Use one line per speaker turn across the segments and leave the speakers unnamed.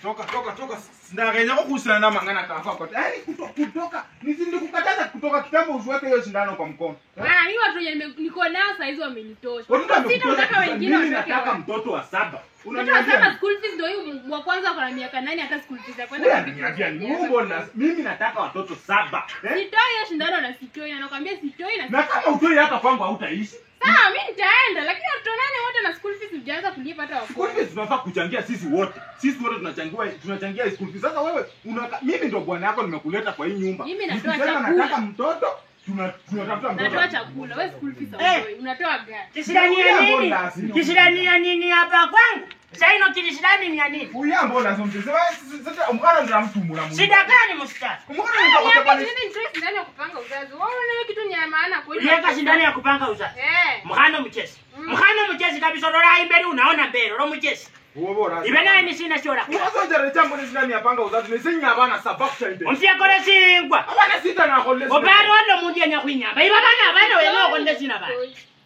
Toka. Sindarenya kukusana na mangana kafa kwa. Kutoka. Nikukataza kutoka kitambo usiweke hiyo sindano kwa mkono.
Hiyo watu niko nao sasa hizo wamenitosha.
Sitaka wengine wafike. Nataka mtoto wa 7.
Unaniambia school fees ndio huyu wa kwanza kwa miaka 8 hata school fees ya kwenda.
Mimi nataka watoto 7.
Sitoi hiyo sindano na sitoi, anakuambia sitoi
na kama utoi hata kwangu hautaishi.
Sawa, mimi nitaenda lakini watoto 8 wote na school fees hujaanza kulipa hata wako.
School fees tunafaa kuchangia sisi wote. Sisi wote tunachangia school fees. Sasa wewe mimi ndio bwana yako nimekuleta kwa hii nyumba.
Mimi natoa chakula.
Nataka mtoto. Tunatafuta mtoto.
Natoa chakula, wewe school fees hautoi. Unatoa gani?
Kisirani ya nini hapa kwangu? Saino kilishidani ni ya nini?
Uya mbona zomtese? Sasa umkana ndio mtumula.
Shida gani mstari?
Umkana ndio kwa
nini interest ndani ya kupanga uzazi? Wewe unaona kitu ni maana kwa
hiyo. Yeka shindani ya kupanga uzazi. Mkhano mchezi. Mkhano mchezi kabisa ndo rai mbele unaona mbele ro mchezi. Ibena ni sina chora.
Unazo jere chambo ni ndani ya panga uzazi nisinya bana sababu chainde.
Mfia kole singwa.
Bana sita na kole.
Obaro ndo mundi nya kwinyamba. Ibana bana wewe kole sina bana.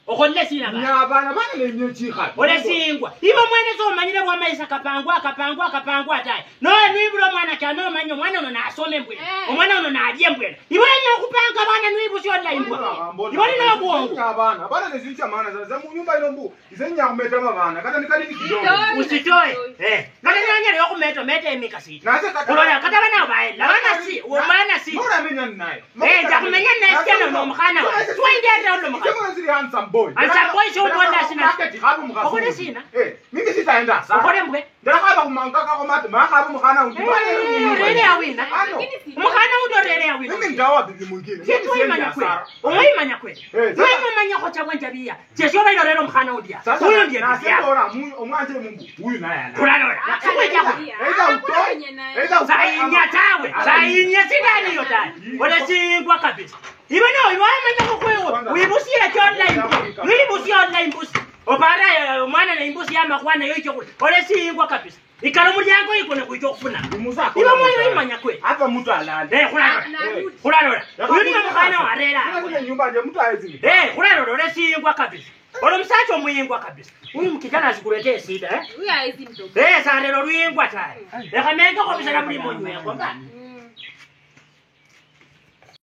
Okonde sina bana.
Nya bana ne nyechi khapi.
Ole singwa. Ibo mwene so manyire bwa maisha kapangwa dai. No nibulo mwana kyano manyo mwana ono na asome mbwe. Omwana ono na aje mbwe. Ibo nyo kupanga bana nibu sio la imbwa. Ibo ni na bwongo.
Nya bana ne zicha maana za nyumba ile mbu. Izenya kumeta bana. Kata nikali kidogo.
Usitoe. Kata nyanya yo kumeta meta emikasiti.
Na sasa
kata bana baela. Bana si, umana si.
Mbona menya nayo?
Jakumenya na sikana no mkhana. Twende ndo mkhana.
Kama zili handsome boy.
Handsome boy sio bonda sina.
Okole sina. Mimi sitaenda sasa.
Okole mbwe.
Ndakaba kumangaka kwa mate. Maka mkhana undibale.
Rele awina. Mkhana ndo rele awina.
Mimi ndawa bibi mwingine.
Sisi manya kweli. Umanya kweli. Wewe manya kwa chagwanja bia. Sio bado rele mkhana udia. Huyo ndiye bia.
Sasa omwanje Mungu. Huyu naye ana.
Kulala. Sainya tawe. Sainya sidani yotani. Wala singwa kabisa. Ibona manya kwa kwewe. Uibusia online. Uibusia online bus. Opara mwana na imbusi ya makwana yo icho. Wala singwa kabisa. Ikalo mulyango iko ne kuicho kufuna. Iba moyo imanya kwe.
Hapa mtu alale.
Kulala. Uyu ni mkhana arela.
Kuna nyumba nje mtu aezi.
Kulala wala singwa kabisa. Wala msacho mwingwa kabisa. Huyu mkijana asikuletee shida
Huyu haezi mtoto.
Sasa lero lwingwa tai. Eka menga kwa bisala mlimo nyo yako ngani.